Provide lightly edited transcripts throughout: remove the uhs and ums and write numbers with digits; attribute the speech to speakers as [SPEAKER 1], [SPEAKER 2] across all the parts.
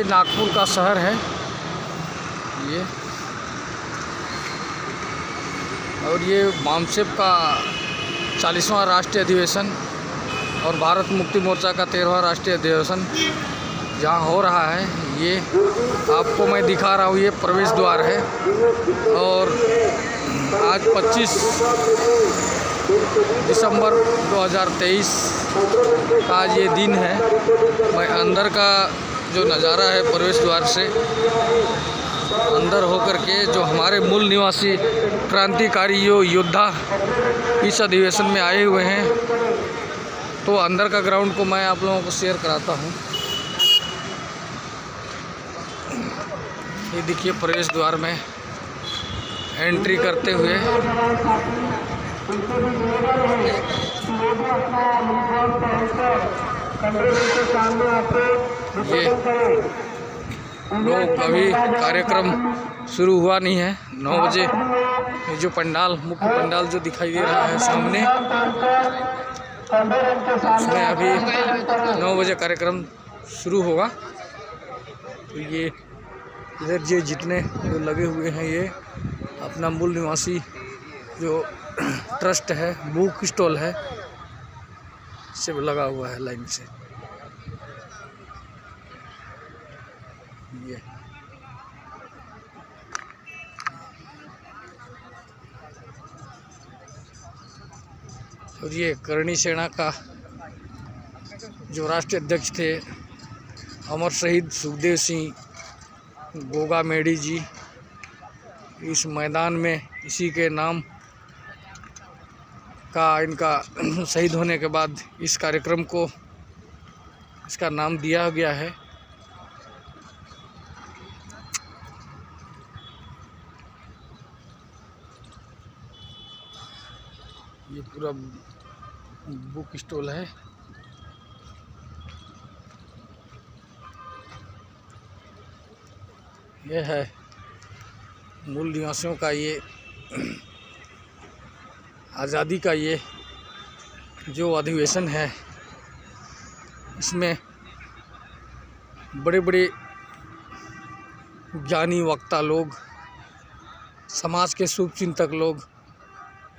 [SPEAKER 1] ये नागपुर का शहर है ये, और ये बामसेप का 40वां राष्ट्रीय अधिवेशन और भारत मुक्ति मोर्चा का 13वां राष्ट्रीय अधिवेशन जहाँ हो रहा है। ये आपको मैं दिखा रहा हूँ, ये प्रवेश द्वार है। और आज 25 दिसंबर 2023 का आज ये दिन है। मैं अंदर का जो नज़ारा है प्रवेश द्वार से अंदर होकर के, जो हमारे मूल निवासी क्रांतिकारी योद्धा इस अधिवेशन में आए हुए हैं, तो अंदर का ग्राउंड को मैं आप लोगों को शेयर कराता हूँ। ये देखिए प्रवेश द्वार में एंट्री करते हुए ये लोग, अभी कार्यक्रम शुरू हुआ नहीं है। 9 बजे ये जो पंडाल, मुख्य पंडाल जो दिखाई दे रहा है सामने, उसमें अभी 9 बजे कार्यक्रम शुरू होगा। तो ये इधर ये जितने जो लगे हुए हैं, ये अपना मूल निवासी जो ट्रस्ट है, बुक स्टॉल है, सब लगा हुआ है लाइन से। ये और ये करणी सेना का जो राष्ट्रीय अध्यक्ष थे, अमर शहीद सुखदेव सिंह गोगा मेडी जी, इस मैदान में इसी के नाम का, इनका शहीद होने के बाद इस कार्यक्रम को इसका नाम दिया गया है। ये पूरा बुक स्टॉल है। यह है मूल निवासियों का ये आज़ादी का ये जो अधिवेशन है, इसमें बड़े बड़े ज्ञानी वक्ता लोग, समाज के शुभचिंतक लोग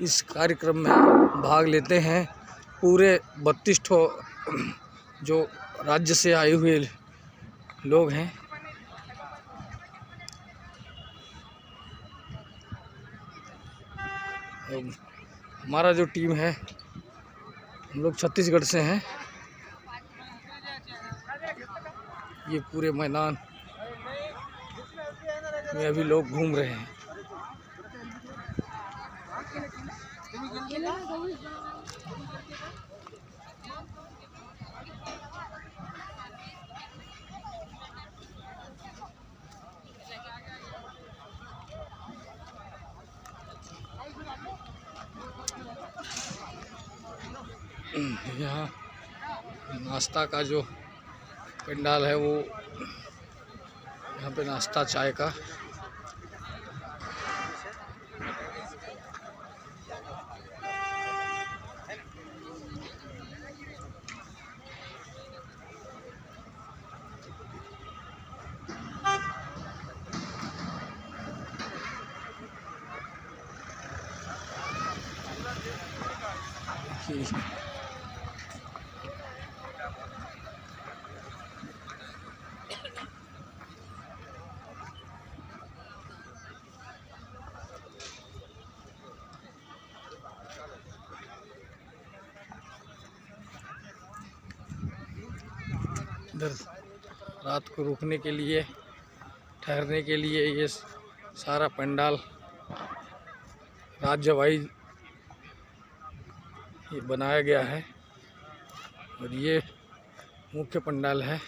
[SPEAKER 1] इस कार्यक्रम में भाग लेते हैं। पूरे 32 जो राज्य से आए हुए लोग हैं। हमारा जो टीम है, हम लोग छत्तीसगढ़ से हैं। ये पूरे मैदान में अभी लोग घूम रहे हैं। यहाँ नाश्ता का जो पंडाल है, वो यहाँ पे नाश्ता चाय का। इधर रात को रुकने के लिए, ठहरने के लिए ये सारा पंडाल राज्य वाइज ये बनाया गया है। और ये मुख्य पंडाल है।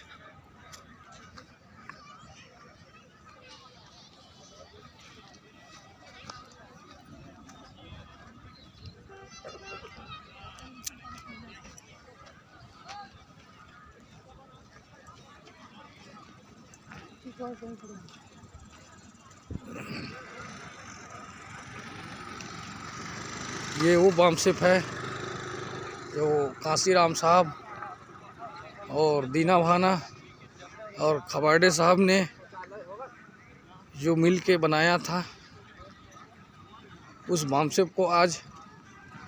[SPEAKER 1] ये वो बामसेप है जो काशीराम साहब और दीना भाना और खबाड़े साहब ने जो मिल के बनाया था, उस बामसेप को आज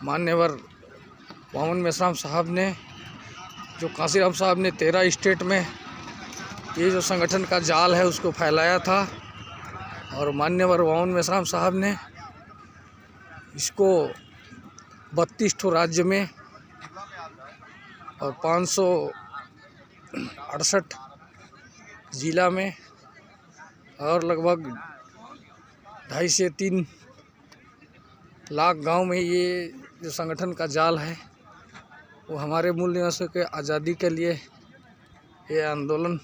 [SPEAKER 1] मान्यवर वामन मेश्राम साहब ने, जो कांसीराम साहब ने 13 स्टेट में ये जो संगठन का जाल है उसको फैलाया था, और मान्यवर वामन मेश्राम साहब ने इसको 32 ठो राज्य में और 568 जिला में और लगभग 2.5 से 3 लाख गांव में ये जो संगठन का जाल है वो हमारे मूल निवासियों के आज़ादी के लिए ये आंदोलन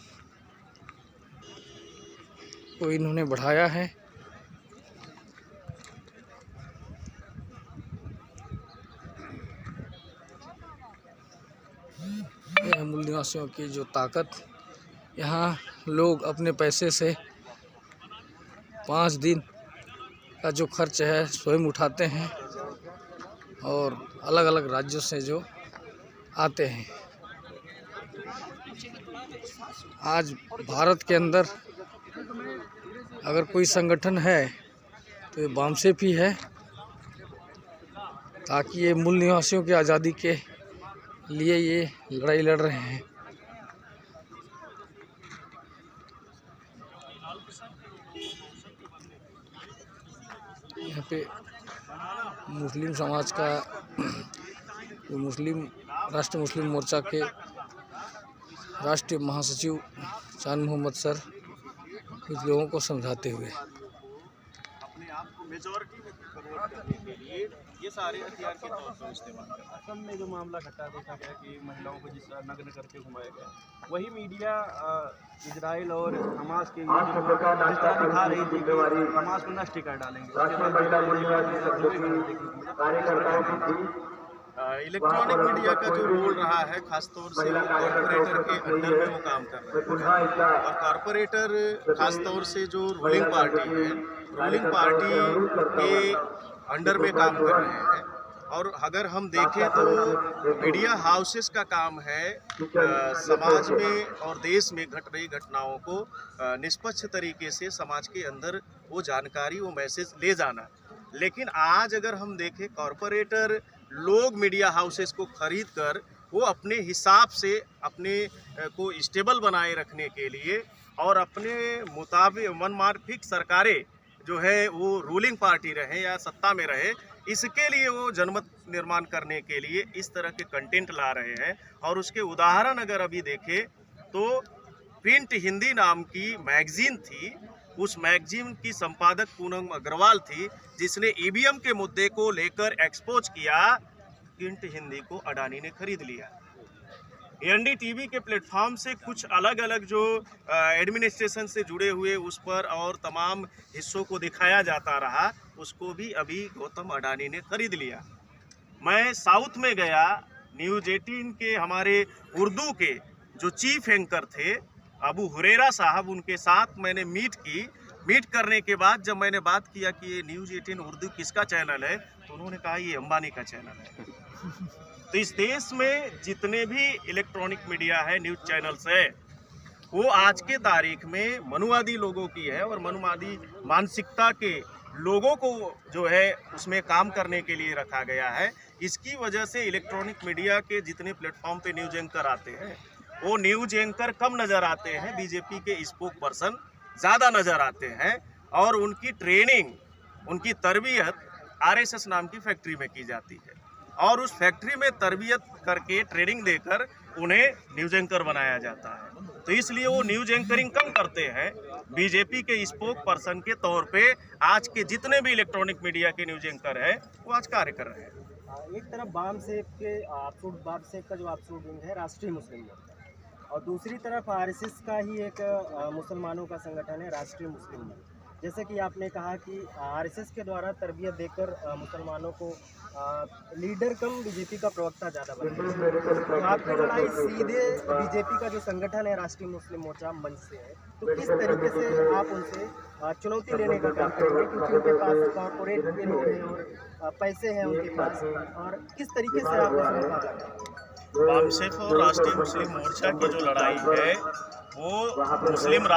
[SPEAKER 1] को इन्होंने बढ़ाया है। यह मूल निवासियों की जो ताकत, यहाँ लोग अपने पैसे से 5 दिन का जो खर्च है स्वयं उठाते हैं और अलग अलग राज्यों से जो आते हैं। आज भारत के अंदर अगर कोई संगठन है तो ये बामसेप ही है, ताकि ये मूल निवासियों की आज़ादी के लिए ये लड़ाई लड़ रहे हैं। यहाँ पे मुस्लिम समाज का राष्ट्रीय मुस्लिम मोर्चा के राष्ट्रीय महासचिव चांद मोहम्मद सर कुछ लोगों को समझाते हुए
[SPEAKER 2] अपने आप को मेजॉरिटी में कन्वर्ट करने के लिए ये सारे हथियार के तौर पर इस्तेमाल करते हैं। असम में जो मामला घटा देखा गया कि महिलाओं को जिस तरह नग्न करके घुमाया गया, वही मीडिया इजराइल और हमास के जिस तरह दिखा रही थी कि हमास को नष्ट कर डालेंगे। इलेक्ट्रॉनिक मीडिया का जो रोल रहा है, खासतौर से कॉरपोरेटर के अंडर में वो काम कर रहे हैं, और कॉरपोरेटर खासतौर से जो रूलिंग पार्टी है, रूलिंग पार्टी के अंडर में काम कर रहे हैं। और अगर हम देखें तो मीडिया हाउसेस का काम है समाज में और देश में घट रही घटनाओं को निष्पक्ष तरीके से समाज के अंदर वो जानकारी, वो मैसेज ले जाना। लेकिन आज अगर हम देखें, कॉरपोरेटर लोग मीडिया हाउसेस को खरीद कर वो अपने हिसाब से अपने को स्टेबल बनाए रखने के लिए और अपने मुताबिक मनमाफिक सरकारें जो है वो रूलिंग पार्टी रहे या सत्ता में रहे, इसके लिए वो जनमत निर्माण करने के लिए इस तरह के कंटेंट ला रहे हैं। और उसके उदाहरण अगर अभी देखें तो प्रिंट हिंदी नाम की मैगजीन थी, उस मैगजीन की संपादक पूनम अग्रवाल थी, जिसने ईवीएम के मुद्दे को लेकर एक्सपोज किया। प्रिंट हिंदी को अडानी ने खरीद लिया। एनडीटीवी के प्लेटफॉर्म से कुछ अलग अलग जो एडमिनिस्ट्रेशन से जुड़े हुए उस पर और तमाम हिस्सों को दिखाया जाता रहा, उसको भी अभी गौतम अडानी ने खरीद लिया। मैं साउथ में गया, न्यूज़ 18 के हमारे उर्दू के जो चीफ एंकर थे अबू हुरेरा साहब, उनके साथ मैंने मीट की। मीट करने के बाद जब मैंने बात किया कि ये न्यूज़ 18 उर्दू किसका चैनल है, तो उन्होंने कहा ये अंबानी का चैनल है। तो इस देश में जितने भी इलेक्ट्रॉनिक मीडिया है, न्यूज़ चैनल्स है, वो आज के तारीख में मनुवादी लोगों की है और मनुवादी मानसिकता के लोगों को जो है उसमें काम करने के लिए रखा गया है। इसकी वजह से इलेक्ट्रॉनिक मीडिया के जितने प्लेटफॉर्म पे न्यूज़ एंकर आते हैं, वो न्यूज़ एंकर कम नज़र आते हैं, बीजेपी के स्पोक पर्सन ज़्यादा नज़र आते हैं। और उनकी ट्रेनिंग, उनकी तरबियत आरएसएस नाम की फैक्ट्री में की जाती है, और उस फैक्ट्री में तरबियत करके ट्रेनिंग देकर उन्हें न्यूज़ एंकर बनाया जाता है। तो इसलिए वो न्यूज़ एंकरिंग कम करते हैं। बीजेपी के स्पोक पर्सन के तौर पे आज के जितने भी इलेक्ट्रॉनिक मीडिया के न्यूज़ एंकर है वो आज कार्य कर रहे हैं।
[SPEAKER 3] एक तरफ बामसेप का जो आफसूट विंग है राष्ट्रीय मुस्लिम मोर्चा, और दूसरी तरफ आरएसएस का ही एक मुसलमानों का संगठन है राष्ट्रीय मुस्लिम लीग। जैसे कि आपने कहा कि आरएसएस के द्वारा तरबियत देकर मुसलमानों को लीडर कम बीजेपी का प्रवक्ता ज़्यादा बनाया, तो आपकी लड़ाई सीधे बीजेपी का जो संगठन है राष्ट्रीय मुस्लिम मोर्चा मंच से है। तो किस तरीके से आप उनसे चुनौती लेने का काम करेंगे, क्योंकि उनके पास कॉर्पोरेट के लोग हैं और पैसे हैं उनके पास, और किस तरीके से आप उसमें मुकाबला करेंगे?
[SPEAKER 2] वामसेफ और राष्ट्रीय मुस्लिम मोर्चा की जो लड़ाई है वो मुस्लिम राष्ट्र